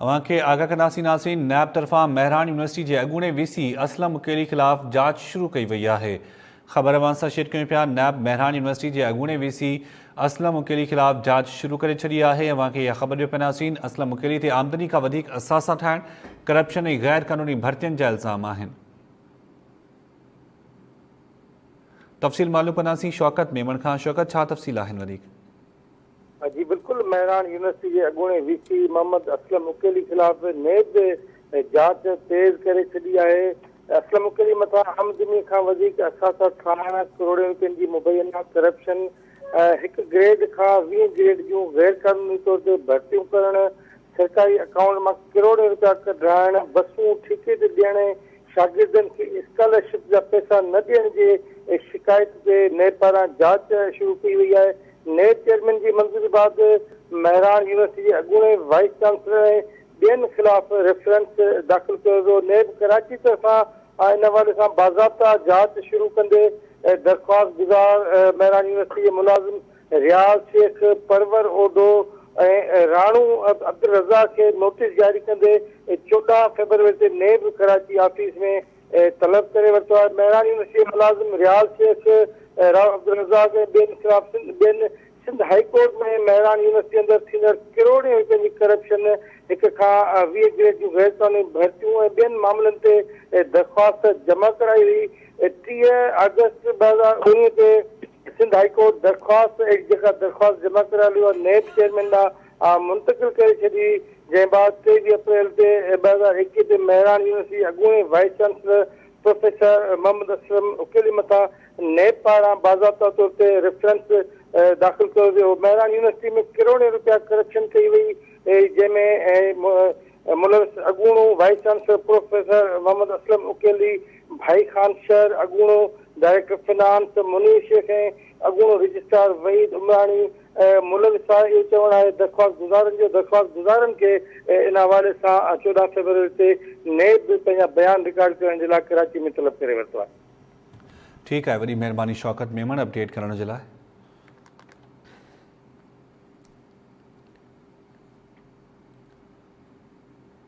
अवां खे आगाह कंदासीं नाज़रीन। नैब तरफ़ां महरान यूनिवर्सिटी के अॻूणे वीसी असलम मुकेली ख़िलाफ़ जांच शुरू कई वई है। ख़बर अवां सां शेयर कयूं पिया। नैब महरान यूनिवर्सिटी के अॻूणे वीसी असलम मुकेली ख़िलाफ़ जांच शुरू करे छॾी है। अवां खे इहा ख़बर ॾियो पिया नाज़रीन। असलम मुकेली ते आमदनी खां वधीक असासा ठाहिण, करप्शन ऐं गैर क़ानूनी भर्तियुनि जा इल्ज़ाम आहिनि। तफ़सील मालूम कंदासीं शौकत मेमण खां। शौकत, छा तफ़सील आहिनि वधीक? जी बिल्कुल, महरान यूनिवर्सिटी के अॻूणे वीसी मोहम्मद असलम मुकेली खिलाफ़ नेब जांच तेज़ करे छॾी है। असलम मुकेली मथां आमदनी खां वधीक असासा ठाहिण, करोड़नि रुपयनि जी मुबैना करप्शन, एक ग्रेड खां 20 ग्रेड जूं गैर कानूनी तौर ते भर्तियूं करण, सरकारी अकाउंट में करोड़ों रुपया कढाइण, बसूं ठेके ते ॾियण, शागिर्दनि खे स्कॉलरशिप जा पैसा न ॾियण जे शिकायत ते नेब पारां जांच शुरू कई वई है। नेब चेयरमैन की मंजूरी बाद महरान यूनिवर्सिटी के अॻूणे वाइस चांसलर ऐं ॿियनि ख़िलाफ़ रेफरेंस दाख़िल कयो वियो। नेब कराची तरफ़ां इन हवाले सां बाज़ाब्ता जांच शुरू कंदे दरख़्वास्त गुज़ार महरान यूनिवर्सिटी के मुलाज़िम रियाज़ शेख, परवर ओडो ऐं राणू अब्दुल रज़ाक के नोटिस जारी कंदे 14 फरवरी ते नेब कराची ऑफिस में तलब करे वरितो आहे। महरान यूनिवर्सिटी के मुलाज़िम रियाज़ शेख, राव अब्दुल रज़ाक ऐं ॿियनि ख़िलाफ़ सिंध हाई कोर्ट में महरान यूनिवर्सिटी अंदर थींदड़ करोड़े रुपयनि जी करप्शन, एक खां 20 ग्रेड जूं गैर कानूनी भर्तियूं ऐं ॿियनि मामलनि ते दरख़्वास्त जमा कराई हुई। 30 अगस्त 2019 ते सिंध हाई कोर्ट दरख़्वास्त जमा कराई हुई नेब चेयरमैन ॾांहुं मुंतकिल करे छॾी, जंहिं बाद 23 अप्रैल ते 2021 ते महरान यूनिवर्सिटी अॻूणे vice chancellor professor Mohammad Aslam Mukheli मथां नेब पारां बाज़ाब्ता तौर ते रेफरेंस दाख़िल कयो वियो। महरान यूनिवर्सिटी में करोड़े रुपया करप्शन कई वई, जंहिंमें मुलविस अॻूणो vice chancellor professor Mohammad Aslam Mukheli, Bhai Khan Shar अॻूणो डायरेक्टर फिनांस मुनीर शेख ऐं अॻूणो रजिस्ट्रार वहीद उमराणी मुलविस आहे। इहो चवणु आहे दरख़्वास्त गुज़ारनि खे इन हवाले सां 14 फरवरी ते नेब पंहिंजा बयान रिकॉर्ड करण जे लाइ कराची में तलब करे वरितो आहे। ठीक है, वॾी महिरबानी शौकत मेमण अपडेट करण जे लाइ।